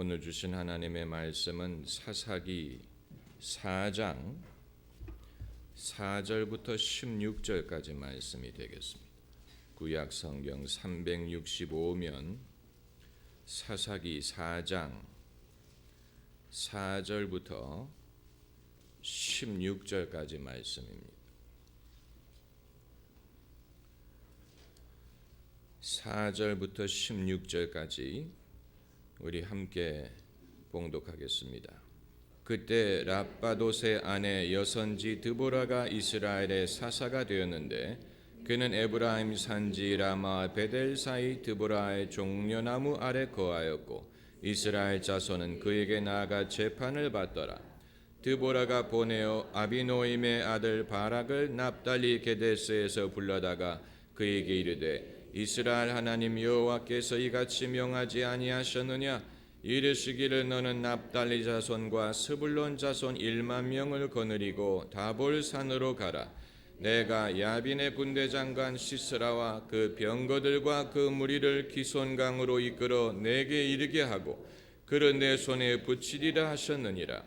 오늘 주신 하나님의 말씀은 사사기 4장 4절부터 16절까지 말씀이 되겠습니다. 구약 성경 365면 사사기 4장 4절부터 16절까지 말씀입니다. 4절부터 16절까지 우리 함께 봉독하겠습니다. 그때 랍바돗의 아내 여선지 드보라가 이스라엘의 사사가 되었는데 그는 에브라임 산지 라마 베델 사이 드보라의 종려나무 아래 거하였고 이스라엘 자손은 그에게 나아가 재판을 받더라. 드보라가 보내어 아비노임의 아들 바락을 납달리 게데스에서 불러다가 그에게 이르되 이스라엘 하나님 여호와께서 이같이 명하지 아니하셨느냐? 이르시기를 너는 납달리 자손과 스불론 자손 1만 명을 거느리고 다볼산으로 가라. 내가 야빈의 군대장관 시스라와 그 병거들과 그 무리를 기손강으로 이끌어 내게 이르게 하고 그를 내 손에 붙이리라 하셨느니라.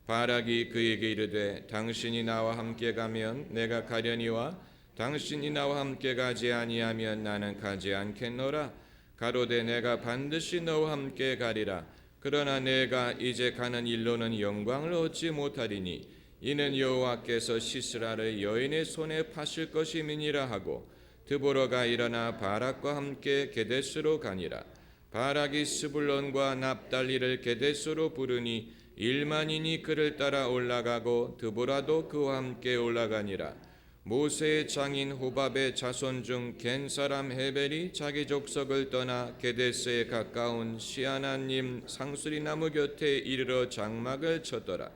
바락이 그에게 이르되 당신이 나와 함께 가면 내가 가려니와 당신이 나와 함께 가지 아니하면 나는 가지 않겠노라. 가로되 내가 반드시 너와 함께 가리라. 그러나 내가 이제 가는 일로는 영광을 얻지 못하리니 이는 여호와께서 시스라를 여인의 손에 파실 것임이니라 하고 드보라가 일어나 바락과 함께 게데스로 가니라. 바락이 스불론과 납달리를 게데스로 부르니 1만인이 그를 따라 올라가고 드보라도 그와 함께 올라가니라. 모세의 장인 호밥의 자손 중 겐 사람 헤벨이 자기 족속을 떠나 게데스에 가까운 시아나님 상수리 나무 곁에 이르러 장막을 쳤더라.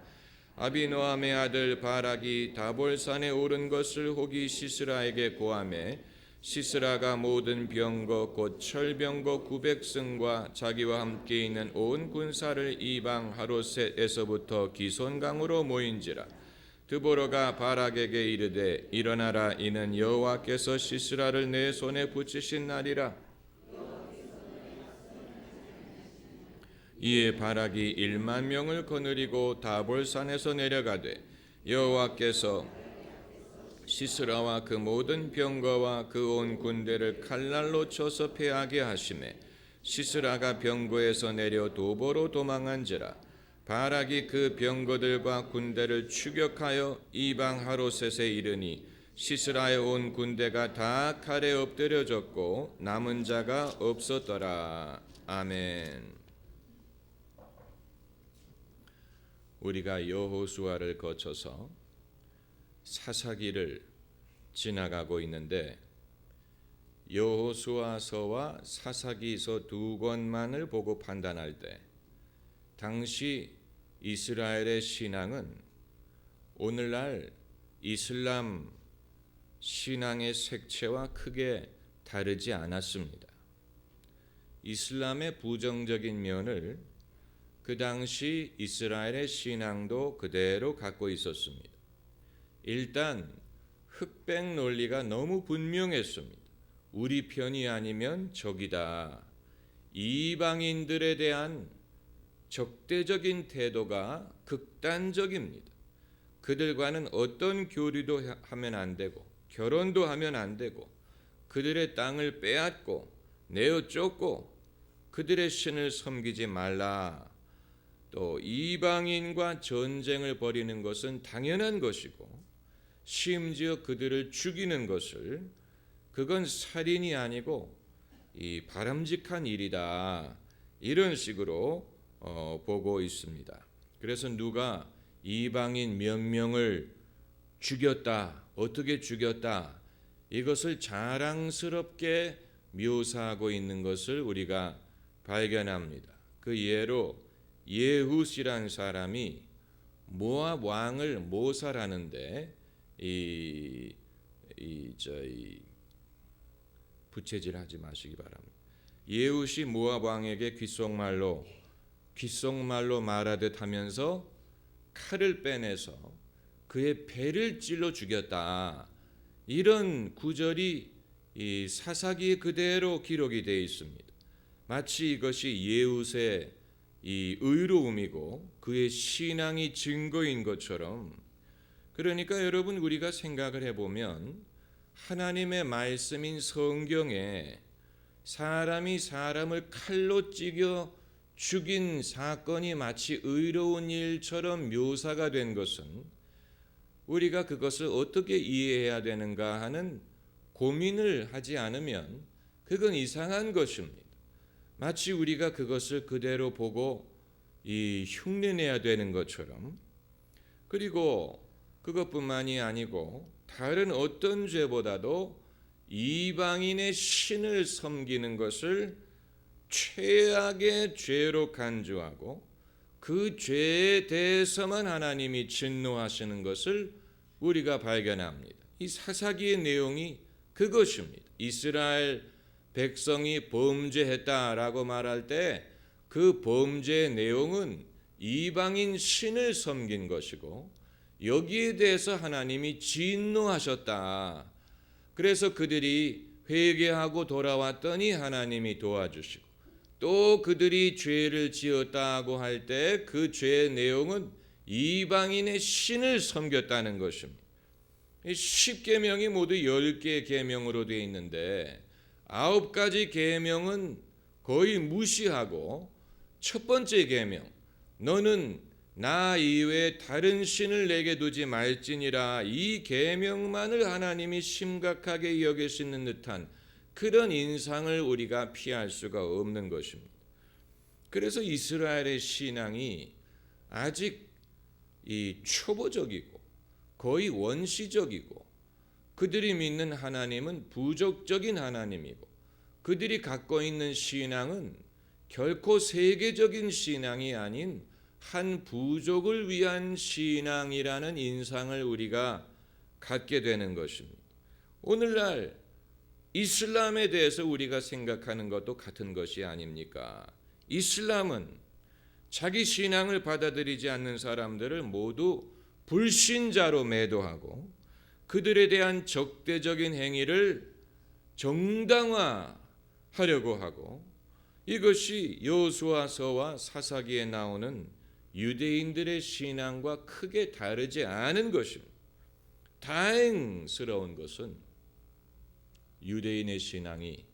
아비노함의 아들 바락이 다볼산에 오른 것을 혹이 시스라에게 고하매 시스라가 모든 병거 곧 철병거 900승과 자기와 함께 있는 온 군사를 이방 하롯셋에서부터 기손강으로 모인지라. 드보라가 바락에게 이르되 일어나라. 이는 여호와께서 시스라를 내 손에 붙이신 날이라. 이에 바락이 1만 명을 거느리고 다볼산에서 내려가되 여호와께서 시스라와 그 모든 병거와 그 온 군대를 칼날로 쳐서 패하게 하시매 시스라가 병거에서 내려 도보로 도망한지라. 바락이 그 병거들과 군대를 추격하여 이방 하롯셋에 이르니 시스라의 온 군대가 다 칼에 엎드려졌고 남은 자가 없었더라. 아멘. 우리가 여호수아를 거쳐서 사사기를 지나가고 있는데 여호수아서와 사사기서 두 권만을 보고 판단할 때 당시 이스라엘의 신앙은 오늘날 이슬람 신앙의 색채와 크게 다르지 않았습니다. 이슬람의 부정적인 면을 그 당시 이스라엘의 신앙도 그대로 갖고 있었습니다. 일단 흑백 논리가 너무 분명했습니다. 우리 편이 아니면 적이다. 이방인들에 대한 적대적인 태도가 극단적입니다. 그들과는 어떤 교류도 하면 안 되고 결혼도 하면 안 되고 그들의 땅을 빼앗고 내어 쫓고 그들의 신을 섬기지 말라. 또 이방인과 전쟁을 벌이는 것은 당연한 것이고 심지어 그들을 죽이는 것을 그건 살인이 아니고 이 바람직한 일이다. 이런 식으로 보고 있습니다. 그래서 누가 이방인 몇 명을 죽였다, 어떻게 죽였다, 이것을 자랑스럽게 묘사하고 있는 것을 우리가 발견합니다. 그 예로 예훗이라는 사람이 모압 왕을 모살하는데 부채질하지 마시기 바랍니다. 예훗이 모압 왕에게 귓속말로 말하듯 하면서 칼을 빼내서 그의 배를 찔러 죽였다. 이런 구절이 이 사사기에 그대로 기록이 되어 있습니다. 마치 이것이 예훗의 이 의로움이고 그의 신앙이 증거인 것처럼, 그러니까 여러분 우리가 생각을 해보면 하나님의 말씀인 성경에 사람이 사람을 칼로 찌겨 죽인 사건이 마치 의로운 일처럼 묘사가 된 것은 우리가 그것을 어떻게 이해해야 되는가 하는 고민을 하지 않으면 그건 이상한 것입니다. 마치 우리가 그것을 그대로 보고 이 흉내내야 되는 것처럼, 그리고 그것뿐만이 아니고 다른 어떤 죄보다도 이방인의 신을 섬기는 것을 최악의 죄로 간주하고 그 죄에 대해서만 하나님이 진노하시는 것을 우리가 발견합니다. 이 사사기의 내용이 그것입니다. 이스라엘 백성이 범죄했다라고 말할 때 그 범죄의 내용은 이방인 신을 섬긴 것이고 여기에 대해서 하나님이 진노하셨다. 그래서 그들이 회개하고 돌아왔더니 하나님이 도와주시고, 또 그들이 죄를 지었다고 할 때 그 죄의 내용은 이방인의 신을 섬겼다는 것입니다. 10계명이 모두 10개의 계명으로 되어 있는데 9가지 계명은 거의 무시하고, 첫 번째 계명, 너는 나 이외에 다른 신을 내게 두지 말지니라, 이 계명만을 하나님이 심각하게 여기시는 듯한 그런 인상을 우리가 피할 수가 없는 것입니다. 그래서 이스라엘의 신앙이 아직 이 초보적이고 거의 원시적이고, 그들이 믿는 하나님은 부족적인 하나님이고, 그들이 갖고 있는 신앙은 결코 세계적인 신앙이 아닌 한 부족을 위한 신앙이라는 인상을 우리가 갖게 되는 것입니다. 오늘날 이슬람에 대해서 우리가 생각하는 것도 같은 것이 아닙니까? 이슬람은 자기 신앙을 받아들이지 않는 사람들을 모두 불신자로 매도하고 그들에 대한 적대적인 행위를 정당화하려고 하고, 이것이 여호수아서와 사사기에 나오는 유대인들의 신앙과 크게 다르지 않은 것입니다. 다행스러운 것은 유대인의 신앙이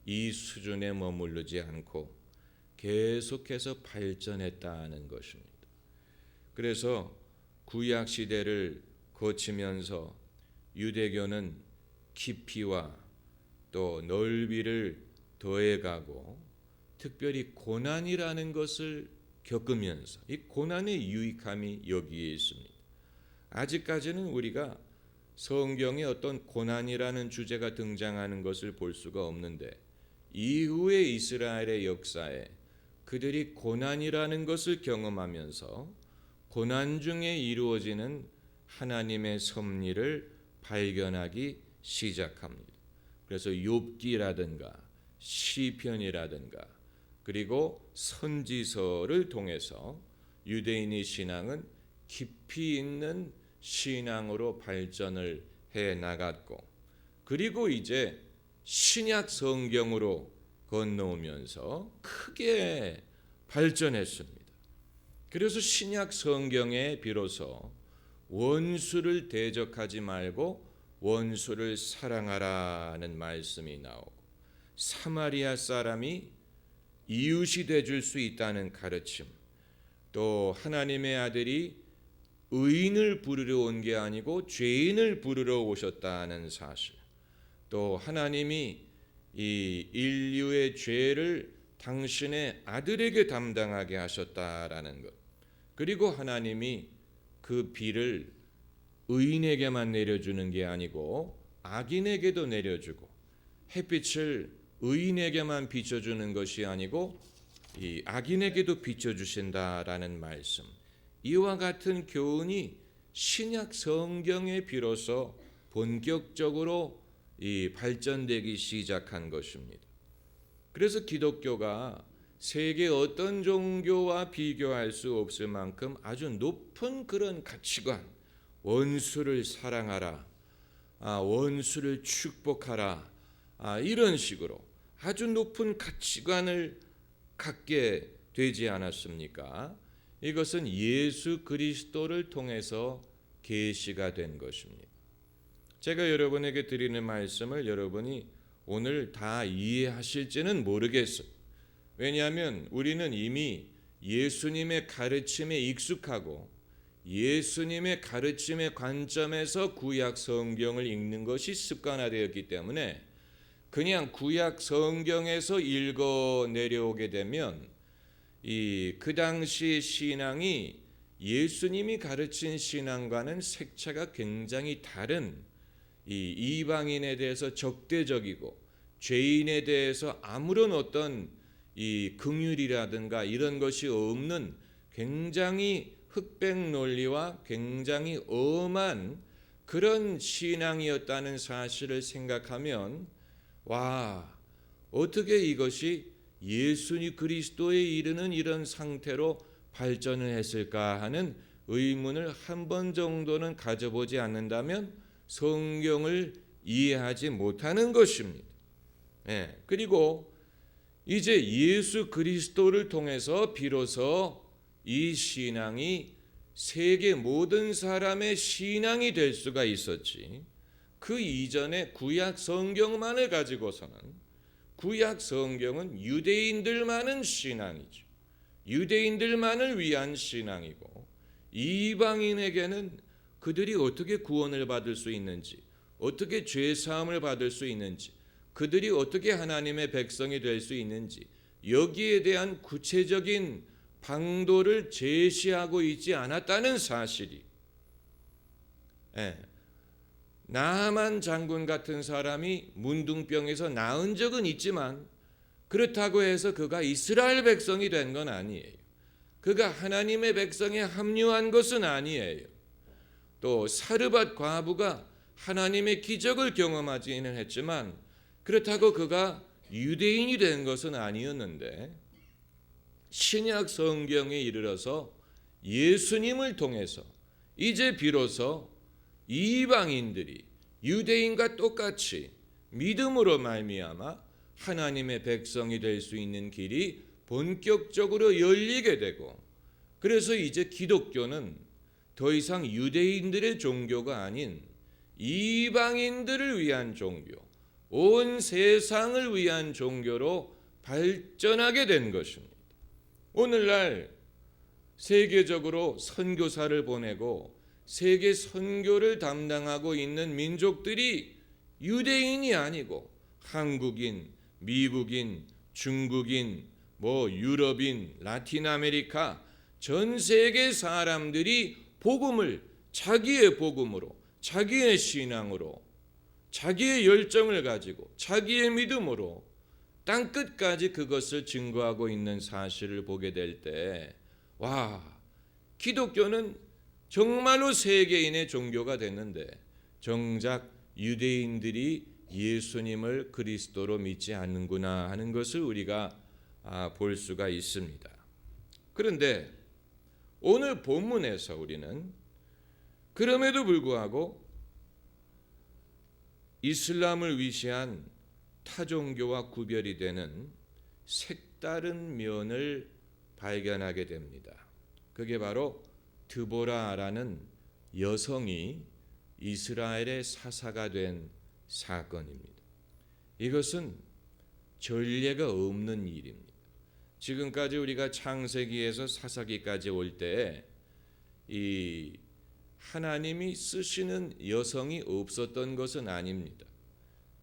이 수준에 머무르지 않고 계속해서 발전했다는 것입니다. 그래서 구약 시대를 거치면서 유대교는 깊이와 또 넓이를 더해가고 특별히 고난이라는 것을 겪으면서 이 고난의 유익함이 여기에 있습니다. 아직까지는 우리가 성경에 어떤 고난이라는 주제가 등장하는 것을 볼 수가 없는데, 이후의 이스라엘의 역사에 그들이 고난이라는 것을 경험하면서 고난 중에 이루어지는 하나님의 섭리를 발견하기 시작합니다. 그래서 욥기라든가 시편이라든가 그리고 선지서를 통해서 유대인의 신앙은 깊이 있는 신앙으로 발전을 해 나갔고, 그리고 이제 신약 성경으로 건너오면서 크게 발전했습니다. 그래서 신약 성경에 비로소 원수를 대적하지 말고 원수를 사랑하라는 말씀이 나오고, 사마리아 사람이 이웃이 되줄 수 있다는 가르침, 또 하나님의 아들이 의인을 부르러 온 게 아니고 죄인을 부르러 오셨다는 사실, 또 하나님이 이 인류의 죄를 당신의 아들에게 담당하게 하셨다라는 것, 그리고 하나님이 그 비를 의인에게만 내려주는 게 아니고 악인에게도 내려주고, 햇빛을 의인에게만 비춰주는 것이 아니고 이 악인에게도 비춰주신다라는 말씀, 이와 같은 교훈이 신약 성경에 비로소 본격적으로 이 발전되기 시작한 것입니다. 그래서 기독교가 세계 어떤 종교와 비교할 수 없을 만큼 아주 높은 그런 가치관, 원수를 사랑하라, 원수를 축복하라, 이런 식으로 아주 높은 가치관을 갖게 되지 않았습니까? 이것은 예수 그리스도를 통해서 계시가 된 것입니다. 제가 여러분에게 드리는 말씀을 여러분이 오늘 다 이해하실지는 모르겠어요. 왜냐하면 우리는 이미 예수님의 가르침에 익숙하고 예수님의 가르침의 관점에서 구약 성경을 읽는 것이 습관화되었기 때문에 그냥 구약 성경에서 읽어 내려오게 되면 그 당시 신앙이 예수님이 가르친 신앙과는 색채가 굉장히 다른 이방인에 대해서 적대적이고 죄인에 대해서 아무런 어떤 긍휼이라든가 이런 것이 없는 굉장히 흑백 논리와 굉장히 엄한 그런 신앙이었다는 사실을 생각하면 와, 어떻게 이것이 예수님 그리스도에 이르는 이런 상태로 발전을 했을까 하는 의문을 한 번 정도는 가져보지 않는다면 성경을 이해하지 못하는 것입니다. 그리고 이제 예수 그리스도를 통해서 비로소 이 신앙이 세계 모든 사람의 신앙이 될 수가 있었지, 그 이전에 구약 성경만을 가지고서는 구약 성경은 유대인들만은 신앙이죠. 유대인들만을 위한 신앙이고 이방인에게는 그들이 어떻게 구원을 받을 수 있는지, 어떻게 죄 사함을 받을 수 있는지, 그들이 어떻게 하나님의 백성이 될 수 있는지 여기에 대한 구체적인 방도를 제시하고 있지 않았다는 사실이, 나만 장군 같은 사람이 문둥병에서 나은 적은 있지만 그렇다고 해서 그가 이스라엘 백성이 된 건 아니에요. 그가 하나님의 백성에 합류한 것은 아니에요. 또 사르밧 과부가 하나님의 기적을 경험하지는 했지만 그렇다고 그가 유대인이 된 것은 아니었는데, 신약 성경에 이르러서 예수님을 통해서 이제 비로소 이방인들이 유대인과 똑같이 믿음으로 말미암아 하나님의 백성이 될 수 있는 길이 본격적으로 열리게 되고, 그래서 이제 기독교는 더 이상 유대인들의 종교가 아닌 이방인들을 위한 종교, 온 세상을 위한 종교로 발전하게 된 것입니다. 오늘날 세계적으로 선교사를 보내고 세계 선교를 담당하고 있는 민족들이 유대인이 아니고 한국인, 미국인, 중국인, 유럽인, 라틴 아메리카 전 세계 사람들이 복음을 자기의 복음으로, 자기의 신앙으로, 자기의 열정을 가지고 자기의 믿음으로 땅끝까지 그것을 증거하고 있는 사실을 보게 될 때, 와, 기독교는 정말로 세계인의 종교가 됐는데 정작 유대인들이 예수님을 그리스도로 믿지 않는구나 하는 것을 우리가 볼 수가 있습니다. 그런데 오늘 본문에서 우리는 그럼에도 불구하고 이슬람을 위시한 타종교와 구별이 되는 색다른 면을 발견하게 됩니다. 그게 바로 드보라라는 여성이 이스라엘의 사사가 된 사건입니다. 이것은 전례가 없는 일입니다. 지금까지 우리가 창세기에서 사사기까지 올 때 이 하나님이 쓰시는 여성이 없었던 것은 아닙니다.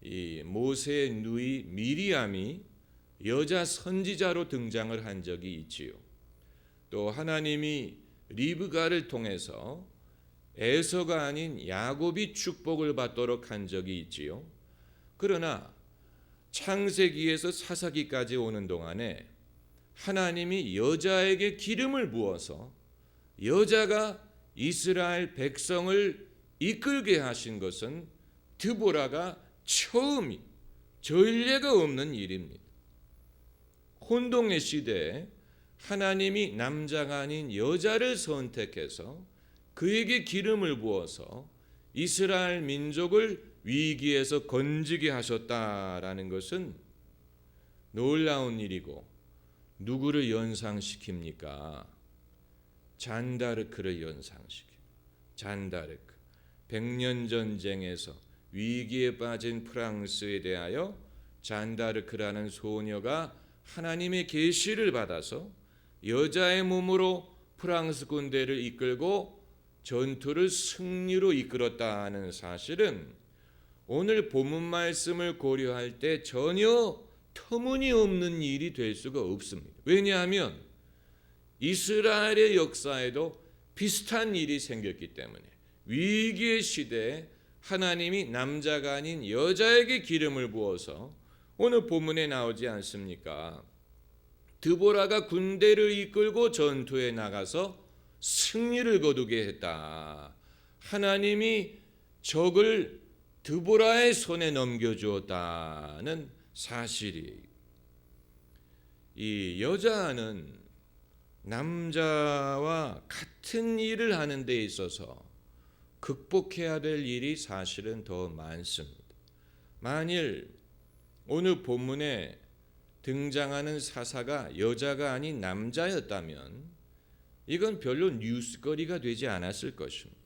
이 모세의 누이 미리암이 여자 선지자로 등장을 한 적이 있지요. 또 하나님이 리브가를 통해서 에서가 아닌 야곱이 축복을 받도록 한 적이 있지요. 그러나 창세기에서 사사기까지 오는 동안에 하나님이 여자에게 기름을 부어서 여자가 이스라엘 백성을 이끌게 하신 것은 드보라가 처음이, 전례가 없는 일입니다. 혼동의 시대에 하나님이 남자가 아닌 여자를 선택해서 그에게 기름을 부어서 이스라엘 민족을 위기에서 건지게 하셨다라는 것은 놀라운 일이고 누구를 연상시킵니까? 잔다르크를 연상시켜요. 잔다르크. 백년 전쟁에서 위기에 빠진 프랑스에 대하여 잔다르크라는 소녀가 하나님의 계시를 받아서 여자의 몸으로 프랑스 군대를 이끌고 전투를 승리로 이끌었다는 사실은 오늘 본문 말씀을 고려할 때 전혀 터무니없는 일이 될 수가 없습니다. 왜냐하면 이스라엘의 역사에도 비슷한 일이 생겼기 때문에 위기의 시대에 하나님이 남자가 아닌 여자에게 기름을 부어서 오늘 본문에 나오지 않습니까? 드보라가 군대를 이끌고 전투에 나가서 승리를 거두게 했다. 하나님이 적을 드보라의 손에 넘겨주었다는 사실이, 이 여자는 남자와 같은 일을 하는 데 있어서 극복해야 될 일이 사실은 더 많습니다. 만일 오늘 본문에 등장하는 사사가 여자가 아닌 남자였다면 이건 별로 뉴스거리가 되지 않았을 것입니다.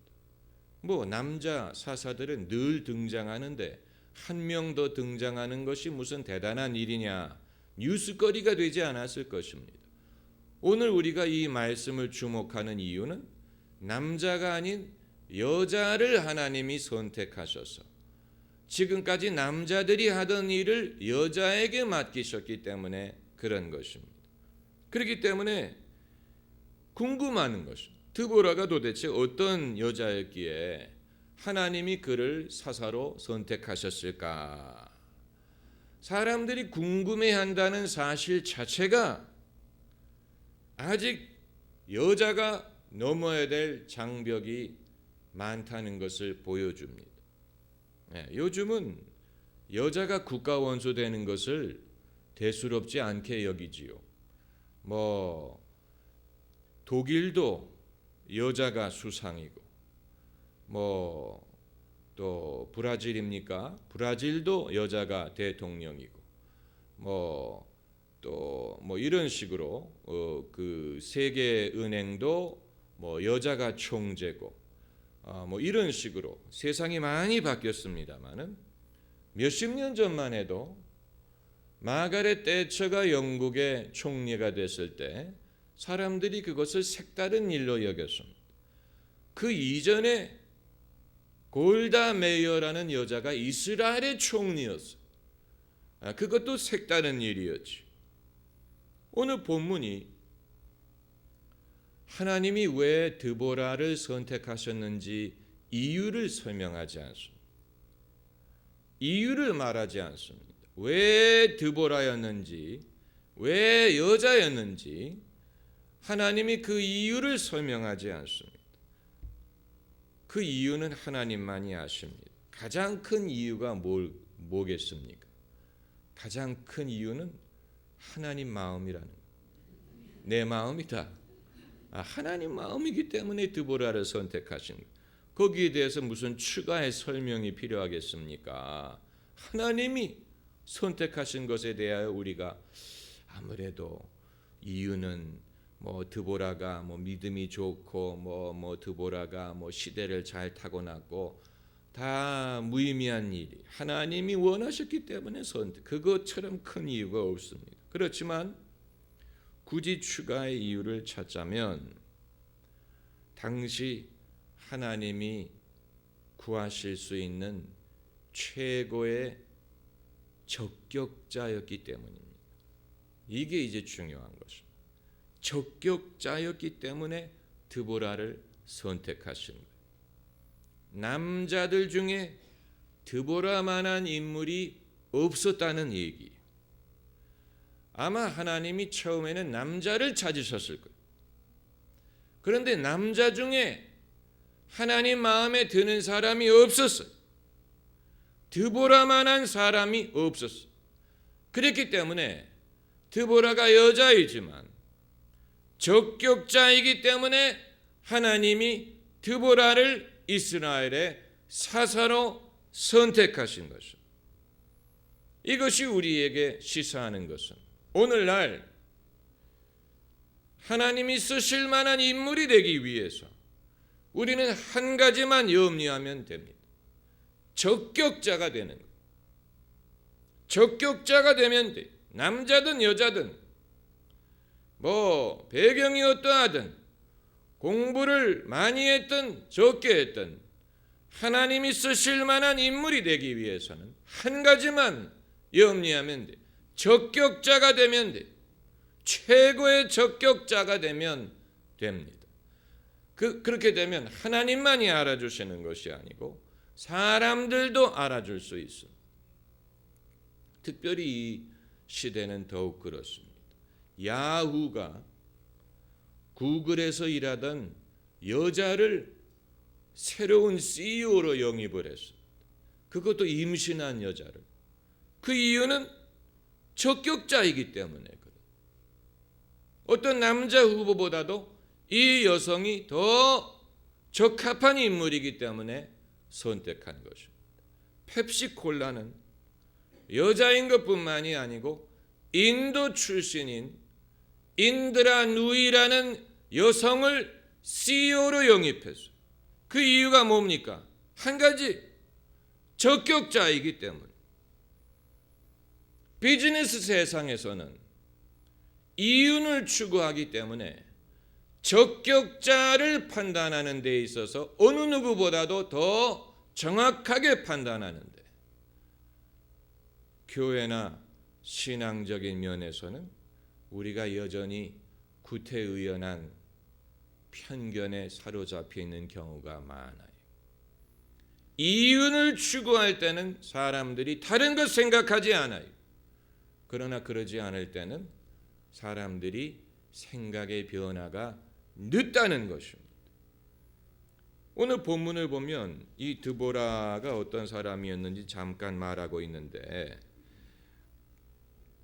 남자 사사들은 늘 등장하는데 한 명 더 등장하는 것이 무슨 대단한 일이냐, 뉴스거리가 되지 않았을 것입니다. 오늘 우리가 이 말씀을 주목하는 이유는 남자가 아닌 여자를 하나님이 선택하셔서 지금까지 남자들이 하던 일을 여자에게 맡기셨기 때문에 그런 것입니다. 그렇기 때문에 궁금한 것은 드보라가 도대체 어떤 여자였기에 하나님이 그를 사사로 선택하셨을까? 사람들이 궁금해한다는 사실 자체가 아직 여자가 넘어야 될 장벽이 많다는 것을 보여줍니다. 요즘은 여자가 국가 원수 되는 것을 대수롭지 않게 여기지요. 독일도 여자가 수상이고, 또 브라질입니까? 브라질도 여자가 대통령이고, 또 이런 식으로 그 세계 은행도 여자가 총재고, 이런 식으로 세상이 많이 바뀌었습니다만은 몇십 년 전만 해도 마가렛 대처가 영국의 총리가 됐을 때 사람들이 그것을 색다른 일로 여겼습니다. 그 이전에 골다 메이어라는 여자가 이스라엘의 총리였어요. 그것도 색다른 일이었지. 오늘 본문이 하나님이 왜 드보라를 선택하셨는지 이유를 설명하지 않습니다. 이유를 말하지 않습니다. 왜 드보라였는지, 왜 여자였는지 하나님이 그 이유를 설명하지 않습니다. 그 이유는 하나님만이 아십니다. 가장 큰 이유가 뭐겠습니까? 가장 큰 이유는 하나님 마음이라는 거예요. 내 마음이다. 하나님 마음이기 때문에 드보라를 선택하신 거예요. 거기에 대해서 무슨 추가의 설명이 필요하겠습니까? 하나님이 선택하신 것에 대하여 우리가 아무래도 이유는 드보라가 믿음이 좋고 드보라가 시대를 잘 타고났고 다 무의미한 일이 하나님이 원하셨기 때문에 선택, 그것처럼 큰 이유가 없습니다. 그렇지만 굳이 추가의 이유를 찾자면 당시 하나님이 구하실 수 있는 최고의 적격자였기 때문입니다. 이게 이제 중요한 것입니다. 적격자였기 때문에 드보라를 선택하신 거예요. 남자들 중에 드보라만한 인물이 없었다는 얘기. 아마 하나님이 처음에는 남자를 찾으셨을 거예요. 그런데 남자 중에 하나님 마음에 드는 사람이 없었어요. 드보라만한 사람이 없었어요. 그렇기 때문에 드보라가 여자이지만 적격자이기 때문에 하나님이 드보라를 이스라엘의 사사로 선택하신 것입니다. 이것이 우리에게 시사하는 것은 오늘날 하나님이 쓰실 만한 인물이 되기 위해서 우리는 한 가지만 염려하면 됩니다. 적격자가 되는 것. 적격자가 되면 돼. 남자든 여자든 뭐 배경이 어떠하든 공부를 많이 했든 적게 했든 하나님이 쓰실 만한 인물이 되기 위해서는 한 가지만 염려하면 돼. 적격자가 되면 돼. 최고의 적격자가 되면 됩니다. 그렇게 되면 하나님만이 알아주시는 것이 아니고 사람들도 알아줄 수 있어. 특별히 이 시대는 더욱 그렇습니다. 야후가 구글에서 일하던 여자를 새로운 CEO로 영입을 했습니다. 그것도 임신한 여자를. 그 이유는 적격자이기 때문에 그래요. 어떤 남자 후보보다도 이 여성이 더 적합한 인물이기 때문에 선택한 것입니다. 펩시콜라는 여자인 것뿐만이 아니고 인도 출신인 인드라 누이라는 여성을 CEO로 영입했어요. 그 이유가 뭡니까? 한 가지, 적격자이기 때문에. 비즈니스 세상에서는 이윤을 추구하기 때문에 적격자를 판단하는 데 있어서 어느 누구보다도 더 정확하게 판단하는데, 교회나 신앙적인 면에서는 우리가 여전히 구태의연한 편견에 사로잡혀 있는 경우가 많아요. 이윤을 추구할 때는 사람들이 다른 것 생각하지 않아요. 그러나 그러지 않을 때는 사람들이 생각의 변화가 늦다는 것입니다. 오늘 본문을 보면 이 드보라가 어떤 사람이었는지 잠깐 말하고 있는데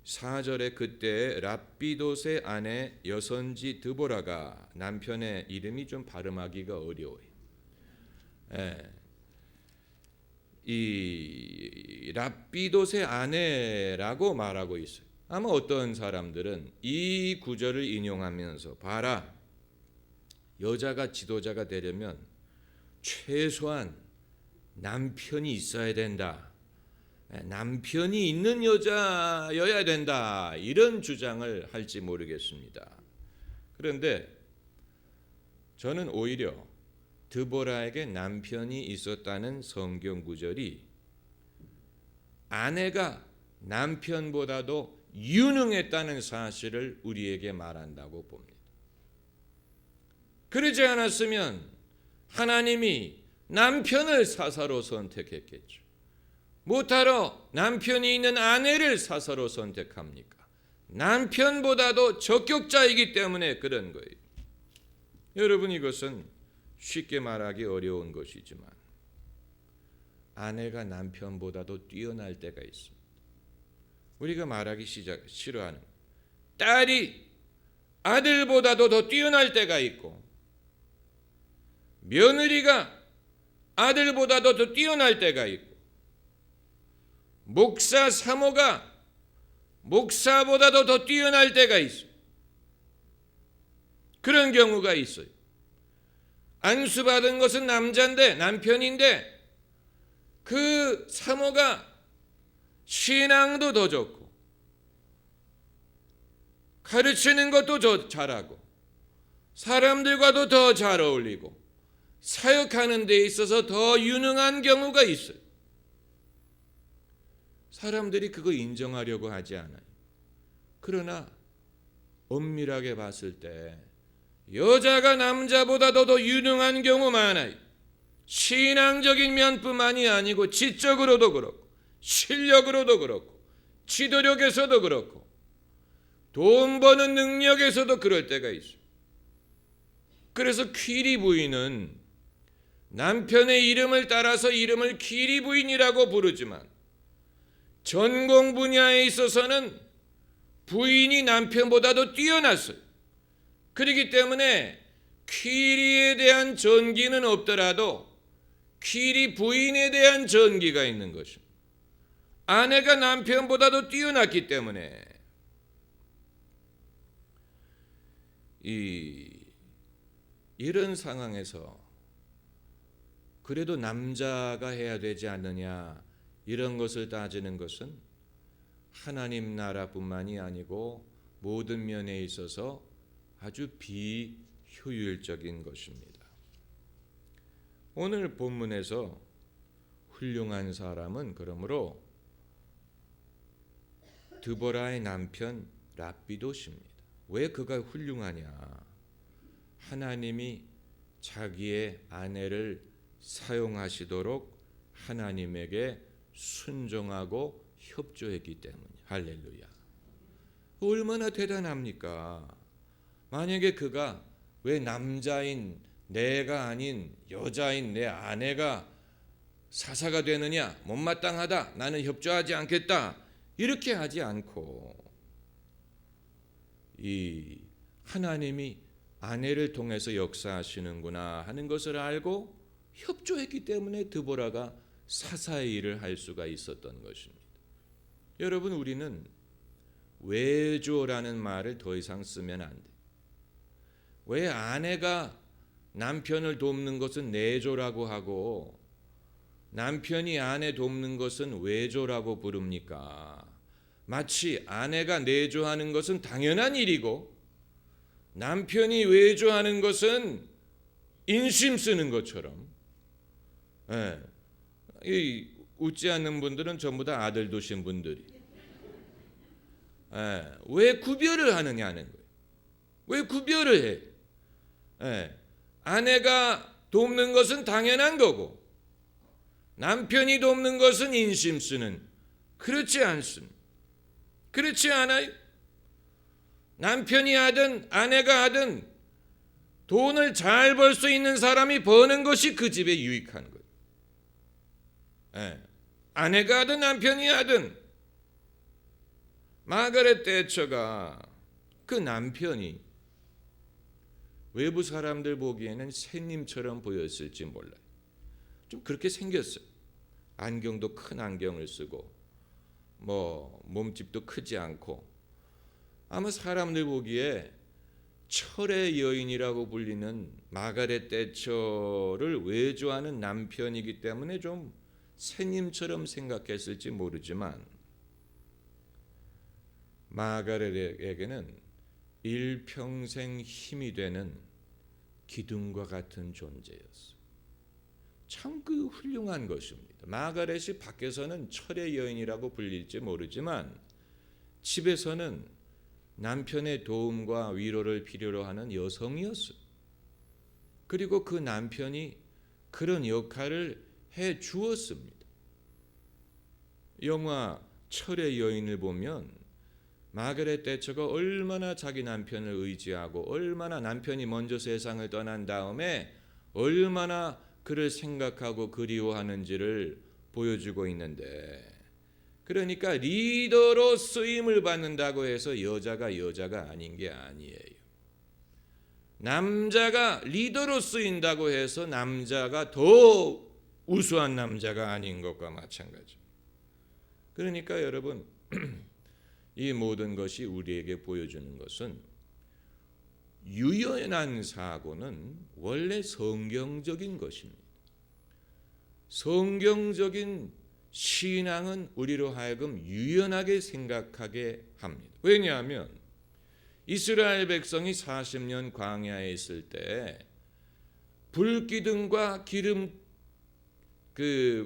4절에 그때 랍비돗의 아내 여선지 드보라가, 남편의 이름이 좀 발음하기가 어려워요. 이 랍비돗의 아내라고 말하고 있어요. 아마 어떤 사람들은 이 구절을 인용하면서 봐라, 여자가 지도자가 되려면 최소한 남편이 있어야 된다, 남편이 있는 여자여야 된다, 이런 주장을 할지 모르겠습니다. 그런데 저는 오히려 드보라에게 남편이 있었다는 성경 구절이 아내가 남편보다도 유능했다는 사실을 우리에게 말한다고 봅니다. 그러지 않았으면 하나님이 남편을 사사로 선택했겠죠. 못하러 남편이 있는 아내를 사사로 선택합니까? 남편보다도 적격자이기 때문에 그런 거예요. 여러분, 이것은 쉽게 말하기 어려운 것이지만 아내가 남편보다도 뛰어날 때가 있습니다. 우리가 말하기 싫어하는 딸이 아들보다도 더 뛰어날 때가 있고 며느리가 아들보다도 더 뛰어날 때가 있고 목사 사모가 목사보다도 더 뛰어날 때가 있어요. 그런 경우가 있어요. 안수받은 것은 남편인데 그 사모가 신앙도 더 좋고 가르치는 것도 더 잘하고 사람들과도 더 잘 어울리고 사역하는 데 있어서 더 유능한 경우가 있어요. 사람들이 그거 인정하려고 하지 않아요. 그러나 엄밀하게 봤을 때 여자가 남자보다도 더 유능한 경우 많아요. 신앙적인 면뿐만이 아니고 지적으로도 그렇고 실력으로도 그렇고 지도력에서도 그렇고 돈 버는 능력에서도 그럴 때가 있어요. 그래서 퀴리 부인은 남편의 이름을 따라서 이름을 퀴리 부인이라고 부르지만 전공 분야에 있어서는 부인이 남편보다도 뛰어났어요. 그렇기 때문에 퀴리에 대한 전기는 없더라도 퀴리 부인에 대한 전기가 있는 것입니다. 아내가 남편보다도 뛰어났기 때문에 이런 상황에서 그래도 남자가 해야 되지 않느냐, 이런 것을 따지는 것은 하나님 나라뿐만이 아니고 모든 면에 있어서 아주 비효율적인 것입니다. 오늘 본문에서 훌륭한 사람은 그러므로 드보라의 남편 랍비도십니다. 왜 그가 훌륭하냐? 하나님이 자기의 아내를 사용하시도록 하나님에게 순종하고 협조했기 때문이에요. 할렐루야. 얼마나 대단합니까? 만약에 그가 왜 남자인 내가 아닌 여자인 내 아내가 사사가 되느냐, 못마땅하다, 나는 협조하지 않겠다, 이렇게 하지 않고 이 하나님이 아내를 통해서 역사하시는구나 하는 것을 알고 협조했기 때문에 드보라가 사사의 일을 할 수가 있었던 것입니다. 여러분, 우리는 외조라는 말을 더 이상 쓰면 안 돼. 왜 아내가 남편을 돕는 것은 내조라고 하고 남편이 아내 돕는 것은 외조라고 부릅니까? 마치 아내가 내조하는 것은 당연한 일이고 남편이 외조하는 것은 인심 쓰는 것처럼. 이 웃지 않는 분들은 전부 다 아들 두신 분들이. 왜 구별을 하느냐는 거예요. 왜 구별을 해? 아내가 돕는 것은 당연한 거고 남편이 돕는 것은 인심 쓰는. 그렇지 않습니다. 그렇지 않아요. 남편이 하든 아내가 하든 돈을 잘 벌 수 있는 사람이 버는 것이 그 집에 유익한 거예요. 아내가 하든 남편이 하든. 마가렛 대처가 그 남편이 외부 사람들 보기에는 새님처럼 보였을지 몰라요. 좀 그렇게 생겼어요. 안경도 큰 안경을 쓰고 몸집도 크지 않고 아마 사람들 보기에 철의 여인이라고 불리는 마가렛 대처를 외조하는 남편이기 때문에 좀 새님처럼 생각했을지 모르지만 마가렛에게는 일평생 힘이 되는 기둥과 같은 존재였어요. 참 그 훌륭한 것입니다. 마가렛이 밖에서는 철의 여인이라고 불릴지 모르지만 집에서는 남편의 도움과 위로를 필요로 하는 여성이었어요. 그리고 그 남편이 그런 역할을 해 주었습니다. 영화 철의 여인을 보면 마가렛 대처가 얼마나 자기 남편을 의지하고 얼마나 남편이 먼저 세상을 떠난 다음에 얼마나 그를 생각하고 그리워하는지를 보여주고 있는데, 그러니까 리더로 쓰임을 받는다고 해서 여자가 아닌 게 아니에요. 남자가 리더로 쓰인다고 해서 남자가 더 우수한 남자가 아닌 것과 마찬가지입니다. 그러니까 여러분, 이 모든 것이 우리에게 보여주는 것은 유연한 사고는 원래 성경적인 것입니다. 성경적인 신앙은 우리로 하여금 유연하게 생각하게 합니다. 왜냐하면 이스라엘 백성이 40년 광야에 있을 때 불기둥과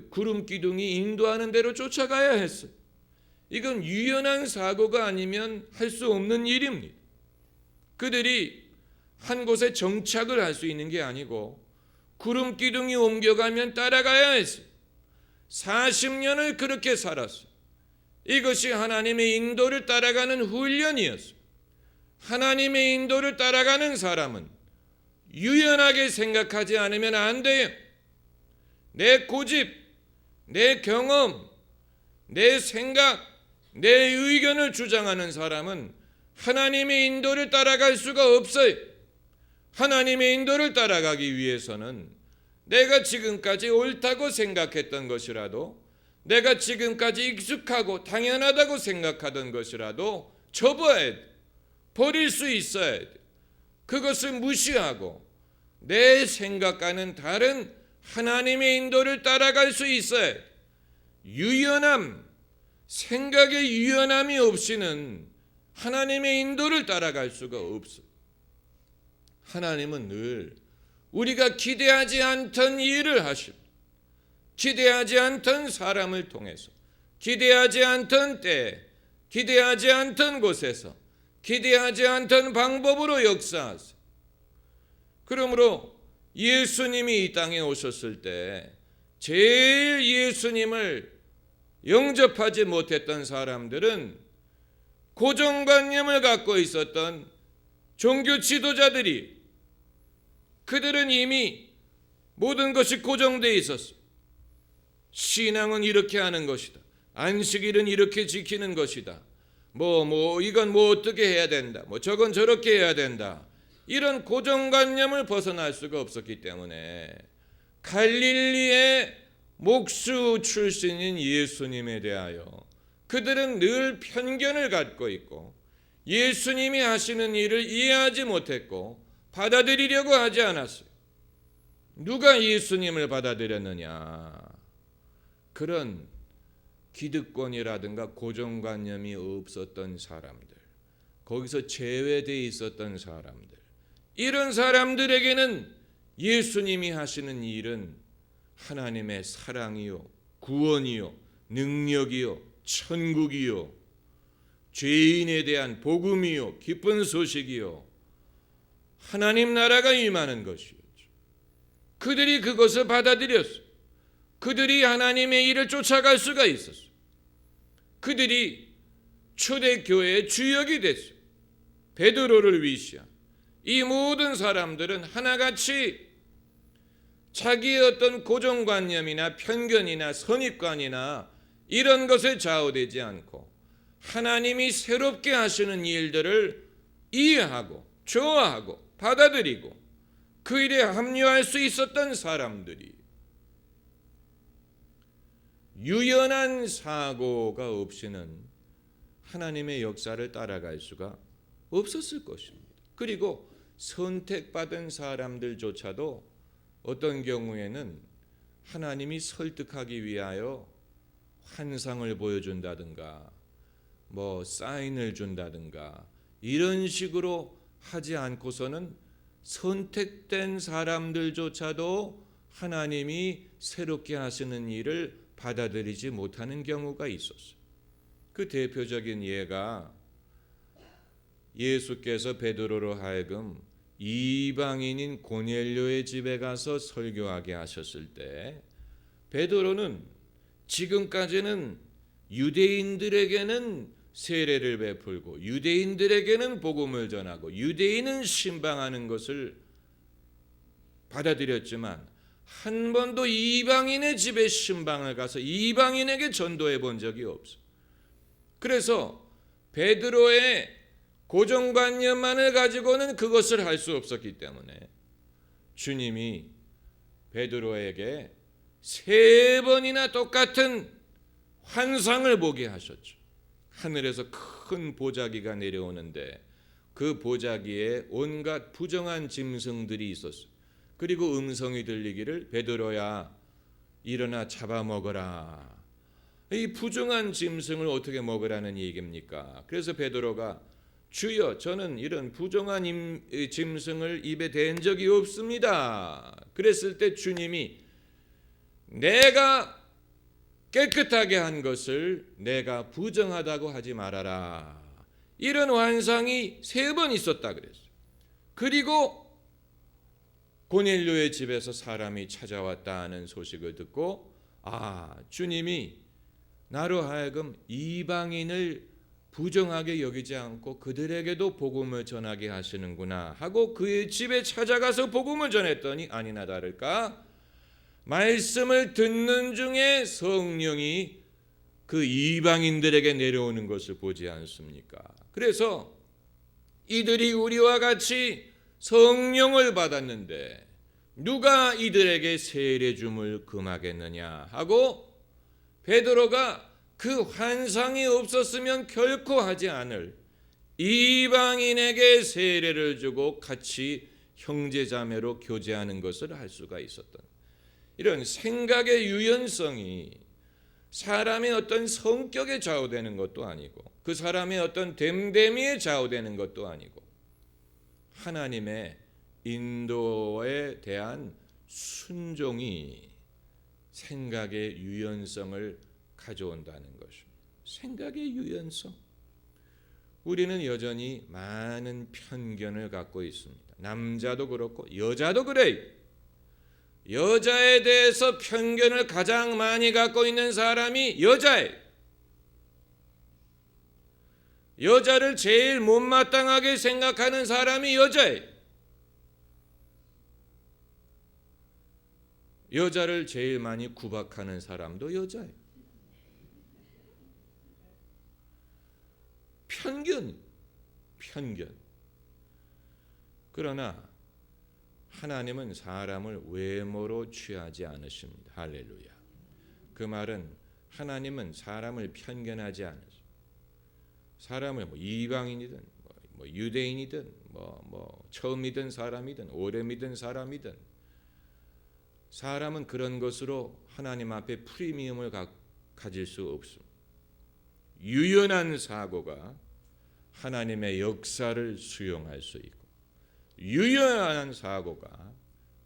구름 기둥이 인도하는 대로 쫓아가야 했어요. 이건 유연한 사고가 아니면 할 수 없는 일입니다. 그들이 한 곳에 정착을 할 수 있는 게 아니고 구름 기둥이 옮겨가면 따라가야 했어요. 40년을 그렇게 살았어요. 이것이 하나님의 인도를 따라가는 훈련이었어요. 하나님의 인도를 따라가는 사람은 유연하게 생각하지 않으면 안 돼요. 내 고집, 내 경험, 내 생각, 내 의견을 주장하는 사람은 하나님의 인도를 따라갈 수가 없어요. 하나님의 인도를 따라가기 위해서는 내가 지금까지 옳다고 생각했던 것이라도, 내가 지금까지 익숙하고 당연하다고 생각하던 것이라도 접어야 돼. 버릴 수 있어야 돼. 그것을 무시하고 내 생각과는 다른 하나님의 인도를 따라갈 수 있어야 돼. 유연함, 생각의 유연함이 없이는 하나님의 인도를 따라갈 수가 없어. 하나님은 늘 우리가 기대하지 않던 일을 하시고, 기대하지 않던 사람을 통해서, 기대하지 않던 때, 기대하지 않던 곳에서, 기대하지 않던 방법으로 역사하세요. 그러므로 예수님이 이 땅에 오셨을 때 제일 예수님을 영접하지 못했던 사람들은 고정관념을 갖고 있었던 종교 지도자들이, 그들은 이미 모든 것이 고정되어 있었어요. 신앙은 이렇게 하는 것이다. 안식일은 이렇게 지키는 것이다. 이건 어떻게 해야 된다. 저건 저렇게 해야 된다. 이런 고정관념을 벗어날 수가 없었기 때문에 갈릴리의 목수 출신인 예수님에 대하여 그들은 늘 편견을 갖고 있고 예수님이 하시는 일을 이해하지 못했고 받아들이려고 하지 않았어요. 누가 예수님을 받아들였느냐? 그런 기득권이라든가 고정관념이 없었던 사람들, 거기서 제외되어 있었던 사람들, 이런 사람들에게는 예수님이 하시는 일은 하나님의 사랑이요, 구원이요, 능력이요, 천국이요, 죄인에 대한 복음이요, 기쁜 소식이요, 하나님 나라가 임하는 것이었죠. 그들이 그것을 받아들였어요. 그들이 하나님의 일을 쫓아갈 수가 있었어요. 그들이 초대교회의 주역이 됐어요. 베드로를 위시한 이 모든 사람들은 하나같이 자기의 어떤 고정관념이나 편견이나 선입관이나 이런 것에 좌우되지 않고 하나님이 새롭게 하시는 일들을 이해하고 좋아하고 받아들이고 그 일에 합류할 수 있었던 사람들이, 유연한 사고가 없이는 하나님의 역사를 따라갈 수가 없었을 것입니다. 그리고 선택받은 사람들조차도 어떤 경우에는 하나님이 설득하기 위하여 환상을 보여준다든가 사인을 준다든가 이런 식으로 하지 않고서는 선택된 사람들조차도 하나님이 새롭게 하시는 일을 받아들이지 못하는 경우가 있었어요. 그 대표적인 예가 예수께서 베드로로 하여금 이방인인 고넬료의 집에 가서 설교하게 하셨을 때, 베드로는 지금까지는 유대인들에게는 세례를 베풀고 유대인들에게는 복음을 전하고 유대인은 신방하는 것을 받아들였지만 한 번도 이방인의 집에 신방을 가서 이방인에게 전도해 본 적이 없어. 그래서 베드로의 고정관념만을 가지고는 그것을 할 수 없었기 때문에 주님이 베드로에게 3번이나 똑같은 환상을 보게 하셨죠. 하늘에서 큰 보자기가 내려오는데 그 보자기에 온갖 부정한 짐승들이 있었어요. 그리고 음성이 들리기를 베드로야 일어나 잡아먹어라. 이 부정한 짐승을 어떻게 먹으라는 얘기입니까? 그래서 베드로가 주여 저는 이런 부정한 짐승을 입에 댄 적이 없습니다. 그랬을 때 주님이 내가 깨끗하게 한 것을 내가 부정하다고 하지 말아라. 이런 환상이 3번 있었다 그랬어요. 그리고 고넬료의 집에서 사람이 찾아왔다는 소식을 듣고 주님이 나로 하여금 이방인을 부정하게 여기지 않고 그들에게도 복음을 전하게 하시는구나 하고 그의 집에 찾아가서 복음을 전했더니 아니나 다를까 말씀을 듣는 중에 성령이 그 이방인들에게 내려오는 것을 보지 않습니까? 그래서 이들이 우리와 같이 성령을 받았는데 누가 이들에게 세례 줌을 금하겠느냐 하고 베드로가 그 환상이 없었으면 결코 하지 않을 이방인에게 세례를 주고 같이 형제자매로 교제하는 것을 할 수가 있었던 이런 생각의 유연성이 사람의 어떤 성격에 좌우되는 것도 아니고 그 사람의 어떤 됨됨이에 좌우되는 것도 아니고 하나님의 인도에 대한 순종이 생각의 유연성을 가져온다는 것입니다. 생각의 유연성. 우리는 여전히 많은 편견을 갖고 있습니다. 남자도 그렇고 여자도 그래요. 여자에 대해서 편견을 가장 많이 갖고 있는 사람이 여자예요. 여자를 제일 못마땅하게 생각하는 사람이 여자예요. 여자를 제일 많이 구박하는 사람도 여자예요. 편견. 그러나 하나님은 사람을 외모로 취하지 않으십니다. 할렐루야. 그 말은 하나님은 사람을 편견하지 않으십니다. 사람을 이방인이든 유대인이든 처음 믿은 사람이든 오래 믿은 사람이든 사람은 그런 것으로 하나님 앞에 프리미엄을 가질 수 없습니다. 유연한 사고가 하나님의 역사를 수용할 수 있고 유연한 사고가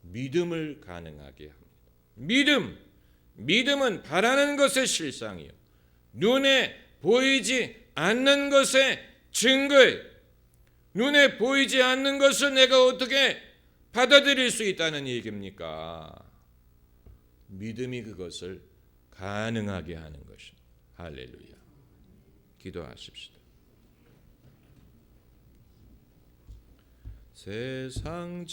믿음을 가능하게 합니다. 믿음은 바라는 것의 실상이요 눈에 보이지 않는 것의 증거예요. 눈에 보이지 않는 것을 내가 어떻게 받아들일 수 있다는 얘기입니까? 믿음이 그것을 가능하게 하는 것입니다. 할렐루야. 기도하십시다. 세상